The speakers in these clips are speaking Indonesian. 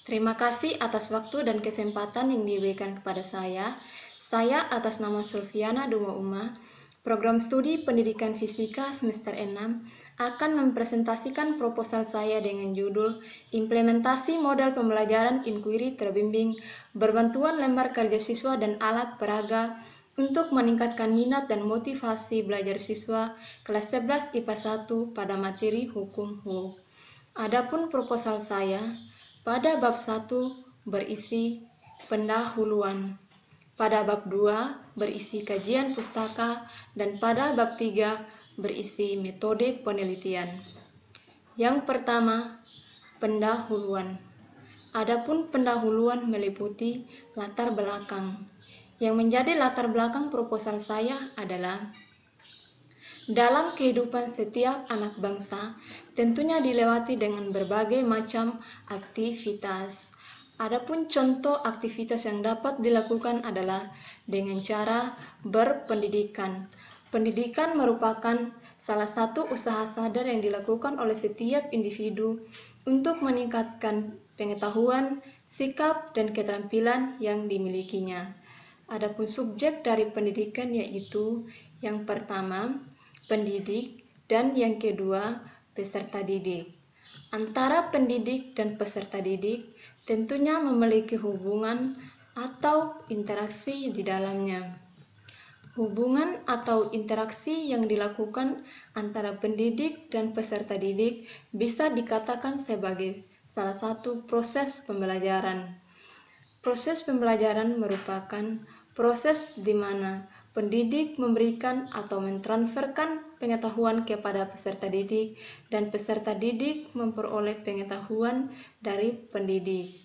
Terima kasih atas waktu dan kesempatan yang diberikan kepada saya. Saya atas nama Sulfiana Duma Uma, Program Studi Pendidikan Fisika semester 6, akan mempresentasikan proposal saya dengan judul Implementasi Model Pembelajaran Inquiry Terbimbing Berbantuan Lembar Kerja Siswa dan Alat Peraga untuk meningkatkan minat dan motivasi belajar siswa kelas 11 IPA 1 pada materi Hukum HU. Adapun proposal saya, pada bab 1 berisi pendahuluan, pada bab 2 berisi kajian pustaka, dan pada bab 3 berisi metode penelitian. Yang pertama, pendahuluan. Adapun pendahuluan meliputi latar belakang. Yang menjadi latar belakang proposal saya adalah dalam kehidupan setiap anak bangsa, tentunya dilewati dengan berbagai macam aktivitas. Adapun contoh aktivitas yang dapat dilakukan adalah dengan cara berpendidikan. Pendidikan merupakan salah satu usaha sadar yang dilakukan oleh setiap individu untuk meningkatkan pengetahuan, sikap, dan keterampilan yang dimilikinya. Adapun subjek dari pendidikan yaitu yang pertama, pendidik, dan yang kedua, peserta didik. Antara pendidik dan peserta didik tentunya memiliki hubungan atau interaksi di dalamnya. Hubungan atau interaksi yang dilakukan antara pendidik dan peserta didik bisa dikatakan sebagai salah satu proses pembelajaran. Proses pembelajaran merupakan proses di mana pendidik memberikan atau mentransferkan pengetahuan kepada peserta didik dan peserta didik memperoleh pengetahuan dari pendidik.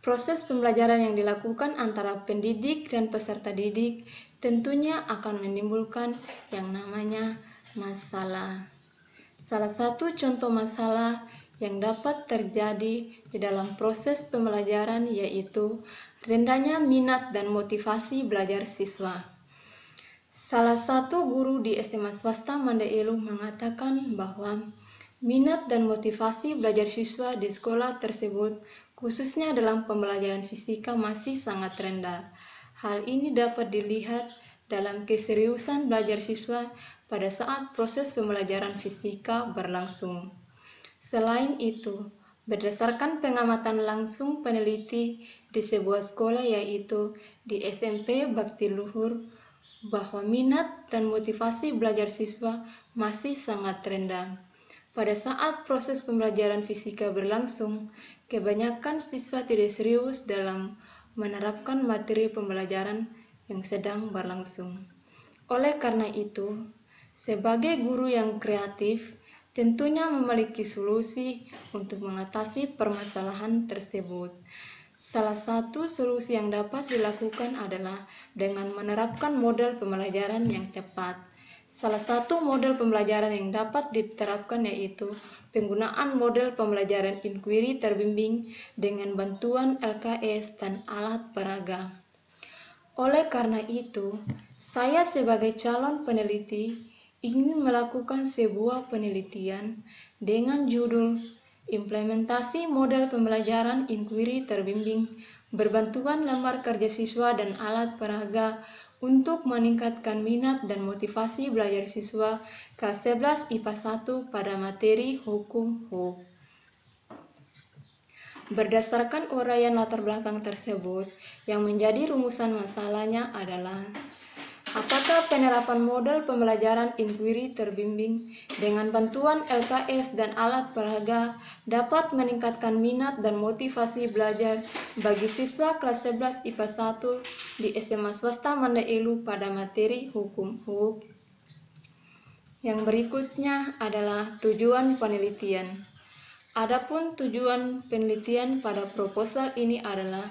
Proses pembelajaran yang dilakukan antara pendidik dan peserta didik tentunya akan menimbulkan yang namanya masalah. Salah satu contoh masalah yang dapat terjadi di dalam proses pembelajaran yaitu rendahnya minat dan motivasi belajar siswa. Salah satu guru di SMA swasta Mandaelu mengatakan bahwa minat dan motivasi belajar siswa di sekolah tersebut, khususnya dalam pembelajaran fisika, masih sangat rendah. Hal ini dapat dilihat dalam keseriusan belajar siswa pada saat proses pembelajaran fisika berlangsung. Selain itu, berdasarkan pengamatan langsung peneliti di sebuah sekolah yaitu di SMP Bakti Luhur, bahwa minat dan motivasi belajar siswa masih sangat rendah. Pada saat proses pembelajaran fisika berlangsung, kebanyakan siswa tidak serius dalam menerapkan materi pembelajaran yang sedang berlangsung. Oleh karena itu, sebagai guru yang kreatif, tentunya memiliki solusi untuk mengatasi permasalahan tersebut. Salah satu solusi yang dapat dilakukan adalah dengan menerapkan model pembelajaran yang tepat. Salah satu model pembelajaran yang dapat diterapkan yaitu penggunaan model pembelajaran inquiry terbimbing dengan bantuan LKS dan alat peraga. Oleh karena itu, saya sebagai calon peneliti ingin melakukan sebuah penelitian dengan judul Implementasi Model Pembelajaran Inquiry Terbimbing Berbantuan Lembar Kerja Siswa dan Alat Peraga untuk meningkatkan minat dan motivasi belajar siswa kelas 11 IPA 1 pada materi Hukum HU. Berdasarkan uraian latar belakang tersebut, yang menjadi rumusan masalahnya adalah apakah penerapan model pembelajaran inquiry terbimbing dengan bantuan LKS dan alat peraga dapat meningkatkan minat dan motivasi belajar bagi siswa kelas 11 IPA 1 di SMA swasta Mandaelu pada materi Hukum HU. Yang berikutnya adalah tujuan penelitian. Adapun tujuan penelitian pada proposal ini adalah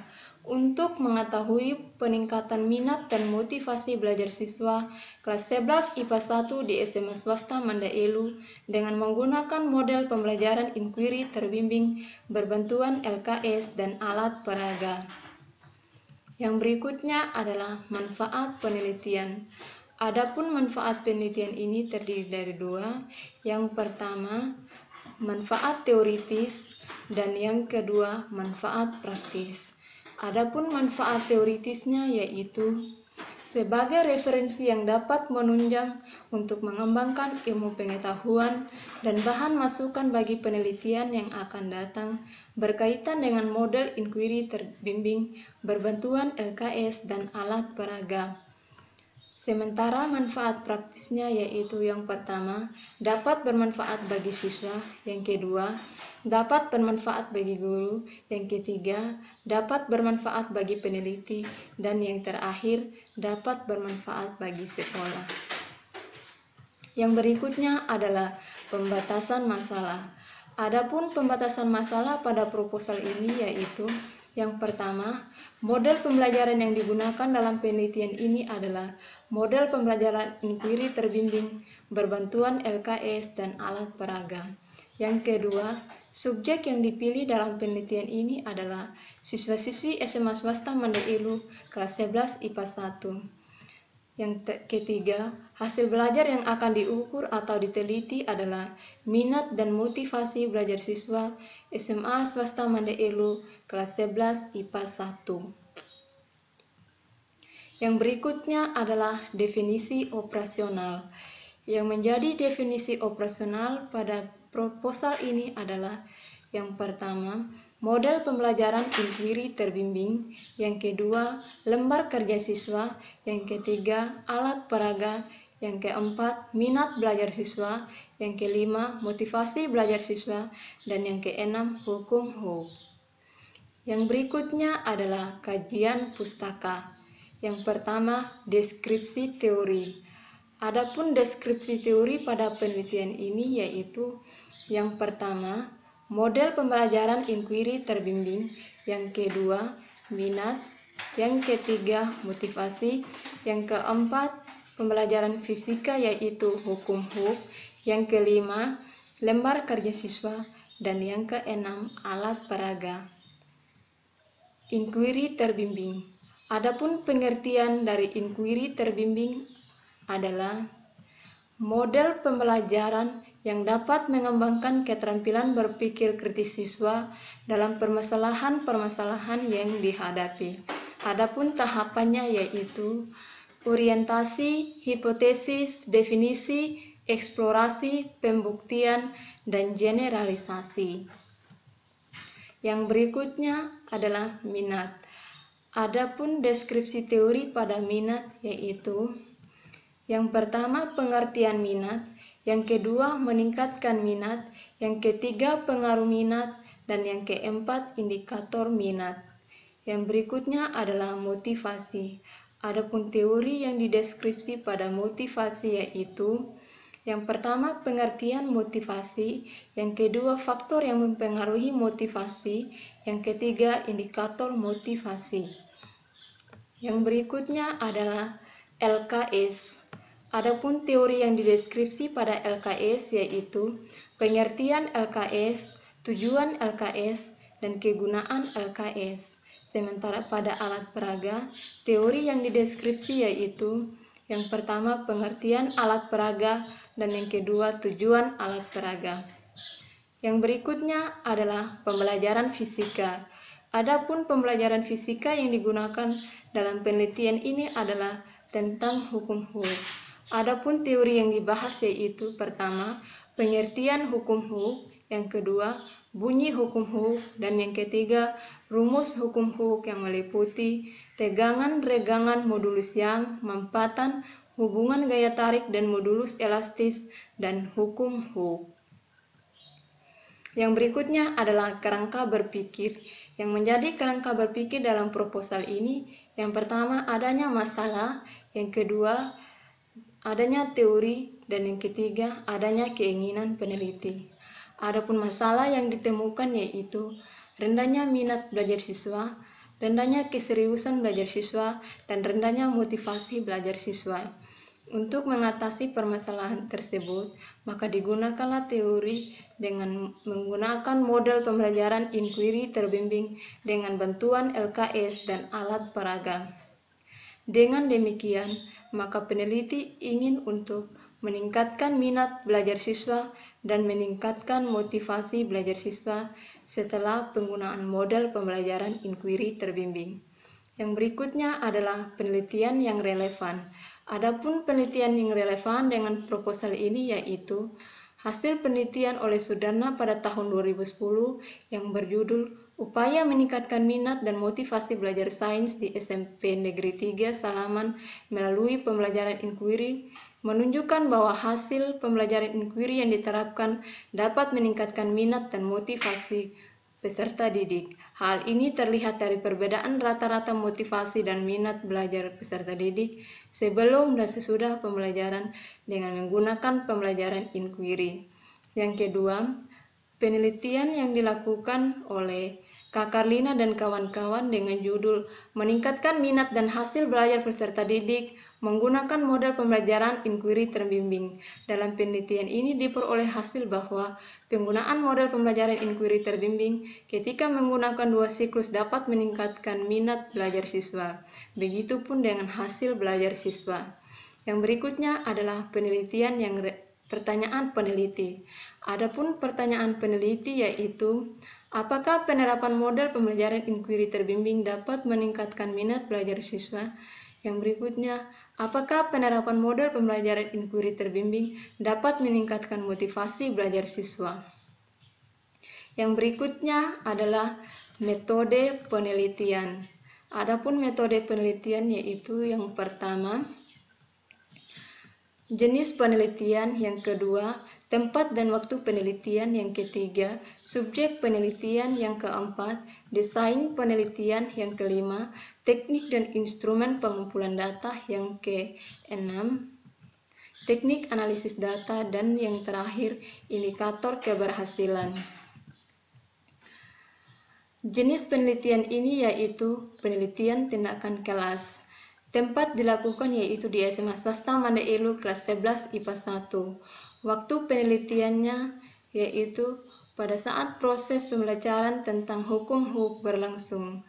untuk mengetahui peningkatan minat dan motivasi belajar siswa kelas 11 IPA 1 di SMA swasta Mandaelu dengan menggunakan model pembelajaran inquiry terbimbing berbantuan LKS dan alat peraga. Yang berikutnya adalah manfaat penelitian. Adapun manfaat penelitian ini terdiri dari dua. Yang pertama, manfaat teoritis. dan yang kedua manfaat praktis. Adapun manfaat teoritisnya yaitu sebagai referensi yang dapat menunjang untuk mengembangkan ilmu pengetahuan dan bahan masukan bagi penelitian yang akan datang berkaitan dengan model inquiry terbimbing berbantuan LKS dan alat peraga. Sementara manfaat praktisnya yaitu yang pertama, dapat bermanfaat bagi siswa, yang kedua, dapat bermanfaat bagi guru, yang ketiga, dapat bermanfaat bagi peneliti, dan yang terakhir, dapat bermanfaat bagi sekolah. Yang berikutnya adalah pembatasan masalah. Adapun pembatasan masalah pada proposal ini yaitu yang pertama, model pembelajaran yang digunakan dalam penelitian ini adalah model pembelajaran inquiry terbimbing berbantuan LKS dan alat peraga. Yang kedua, subjek yang dipilih dalam penelitian ini adalah siswa-siswi SMA swasta Mande Ilu kelas 11 IPA 1. Yang ketiga, hasil belajar yang akan diukur atau diteliti adalah minat dan motivasi belajar siswa SMA swasta Mande Ilu kelas 11 IPA 1. Yang berikutnya adalah definisi operasional. Yang menjadi definisi operasional pada proposal ini adalah yang pertama, model pembelajaran inquiry terbimbing, yang kedua, lembar kerja siswa, yang ketiga, alat peraga, yang keempat, minat belajar siswa, yang kelima, motivasi belajar siswa, dan yang keenam, hukum HUK. Yang berikutnya adalah kajian pustaka. Yang pertama, deskripsi teori. Adapun deskripsi teori pada penelitian ini yaitu yang pertama, model pembelajaran inquiry terbimbing, yang kedua, minat, yang ketiga, motivasi, yang keempat, pembelajaran fisika yaitu hukum HUK, yang kelima, lembar kerja siswa, dan yang keenam, alat peraga. Inquiry terbimbing. Adapun pengertian dari inquiry terbimbing adalah model pembelajaran yang dapat mengembangkan keterampilan berpikir kritis siswa dalam permasalahan-permasalahan yang dihadapi. Adapun tahapannya yaitu orientasi, hipotesis, definisi, eksplorasi, pembuktian, dan generalisasi. Yang berikutnya adalah minat. Adapun deskripsi teori pada minat yaitu yang pertama, pengertian minat, yang kedua, meningkatkan minat, yang ketiga, pengaruh minat, dan yang keempat, indikator minat. Yang berikutnya adalah motivasi. Adapun teori yang dideskripsi pada motivasi yaitu yang pertama, pengertian motivasi, yang kedua, faktor yang mempengaruhi motivasi, yang ketiga, indikator motivasi. Yang berikutnya adalah LKS. Adapun teori yang dideskripsi pada LKS yaitu pengertian LKS, tujuan LKS, dan kegunaan LKS. Sementara pada alat peraga, teori yang dideskripsi yaitu yang pertama pengertian alat peraga dan yang kedua tujuan alat peraga. Yang berikutnya adalah pembelajaran fisika. Adapun pembelajaran fisika yang digunakan dalam penelitian ini adalah tentang hukum HUK. Adapun teori yang dibahas yaitu pertama, pengertian hukum HUK, yang kedua, bunyi hukum HUK, dan yang ketiga, rumus hukum HUK yang meliputi tegangan-regangan modulus yang, mampatan, hubungan gaya tarik dan modulus elastis, dan hukum HUK. Yang berikutnya adalah kerangka berpikir. Yang menjadi kerangka berpikir dalam proposal ini, yang pertama adanya masalah, yang kedua adanya teori, dan yang ketiga adanya keinginan peneliti. Adapun masalah yang ditemukan yaitu rendahnya minat belajar siswa, rendahnya keseriusan belajar siswa, dan rendahnya motivasi belajar siswa. Untuk mengatasi permasalahan tersebut, maka digunakanlah teori dengan menggunakan model pembelajaran inquiry terbimbing dengan bantuan LKS dan alat peraga. Dengan demikian, maka peneliti ingin untuk meningkatkan minat belajar siswa dan meningkatkan motivasi belajar siswa setelah penggunaan model pembelajaran inquiry terbimbing. Yang berikutnya adalah penelitian yang relevan. Adapun penelitian yang relevan dengan proposal ini yaitu hasil penelitian oleh Sudarna pada tahun 2010 yang berjudul Upaya Meningkatkan Minat dan Motivasi Belajar Sains di SMP Negeri 3 Salaman melalui pembelajaran inquiry menunjukkan bahwa hasil pembelajaran inquiry yang diterapkan dapat meningkatkan minat dan motivasi peserta didik. Hal ini terlihat dari perbedaan rata-rata motivasi dan minat belajar peserta didik sebelum dan sesudah pembelajaran dengan menggunakan pembelajaran inquiry. Yang kedua, penelitian yang dilakukan oleh Kak Karlina dan kawan-kawan dengan judul Meningkatkan Minat dan Hasil Belajar Peserta Didik menggunakan model pembelajaran inquiry terbimbing. Dalam penelitian ini diperoleh hasil bahwa penggunaan model pembelajaran inquiry terbimbing ketika menggunakan 2 siklus dapat meningkatkan minat belajar siswa. Begitupun dengan hasil belajar siswa. Yang berikutnya adalah penelitian yang pertanyaan peneliti. Adapun pertanyaan peneliti yaitu, apakah penerapan model pembelajaran inquiry terbimbing dapat meningkatkan minat belajar siswa? Yang berikutnya, apakah penerapan model pembelajaran inquiry terbimbing dapat meningkatkan motivasi belajar siswa? Yang berikutnya adalah metode penelitian. Adapun metode penelitian yaitu yang pertama, jenis penelitian, yang kedua, tempat dan waktu penelitian, yang ketiga, subjek penelitian, yang keempat, desain penelitian, yang kelima, teknik dan instrumen pengumpulan data, yang keenam, teknik analisis data, dan yang terakhir, indikator keberhasilan. Jenis penelitian ini yaitu penelitian tindakan kelas. Tempat dilakukan yaitu di SMA Swasta Manda Elu kelas 11 IPA 1. Waktu penelitiannya yaitu pada saat proses pembelajaran tentang hukum berlangsung.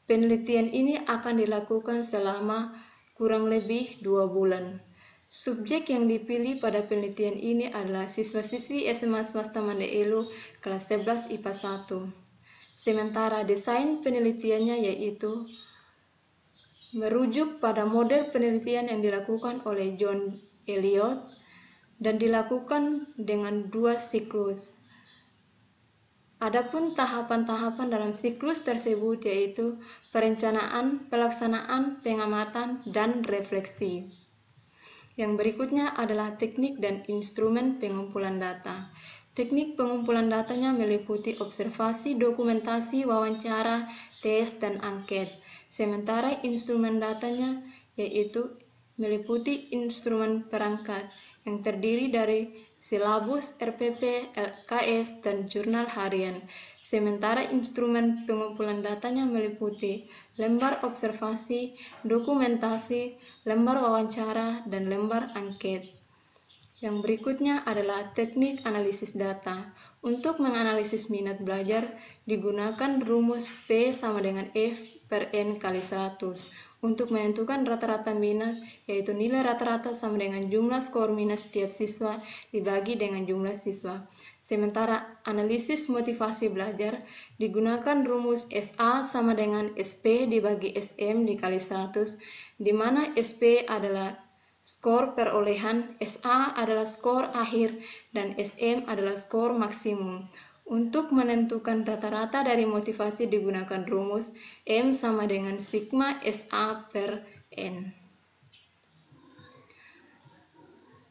Penelitian ini akan dilakukan selama kurang lebih 2 bulan. Subjek yang dipilih pada penelitian ini adalah siswa-siswi SMA Swasta Manda Elu kelas 11 IPA 1. Sementara desain penelitiannya yaitu merujuk pada model penelitian yang dilakukan oleh John Elliott dan dilakukan dengan 2 siklus. Adapun tahapan-tahapan dalam siklus tersebut yaitu perencanaan, pelaksanaan, pengamatan, dan refleksi. Yang berikutnya adalah teknik dan instrumen pengumpulan data. Teknik pengumpulan datanya meliputi observasi, dokumentasi, wawancara, tes, dan angket. Sementara instrumen datanya yaitu meliputi instrumen perangkat yang terdiri dari silabus, RPP, LKS, dan jurnal harian. Sementara instrumen pengumpulan datanya meliputi lembar observasi, dokumentasi, lembar wawancara, dan lembar angket. Yang berikutnya adalah teknik analisis data. Untuk menganalisis minat belajar digunakan rumus P sama dengan F per N kali 100. Untuk menentukan rata-rata minat, yaitu nilai rata-rata sama dengan jumlah skor minat setiap siswa dibagi dengan jumlah siswa. Sementara analisis motivasi belajar digunakan rumus SA sama dengan SP dibagi SM dikali 100, di mana SP adalah skor perolehan, SA adalah skor akhir, dan SM adalah skor maksimum. Untuk menentukan rata-rata dari motivasi digunakan rumus M sama dengan sigma SA per N.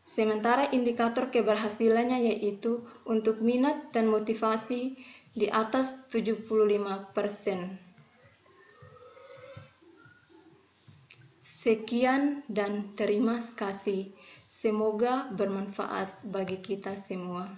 Sementara indikator keberhasilannya yaitu untuk minat dan motivasi di atas 75%. Sekian dan terima kasih. Semoga bermanfaat bagi kita semua.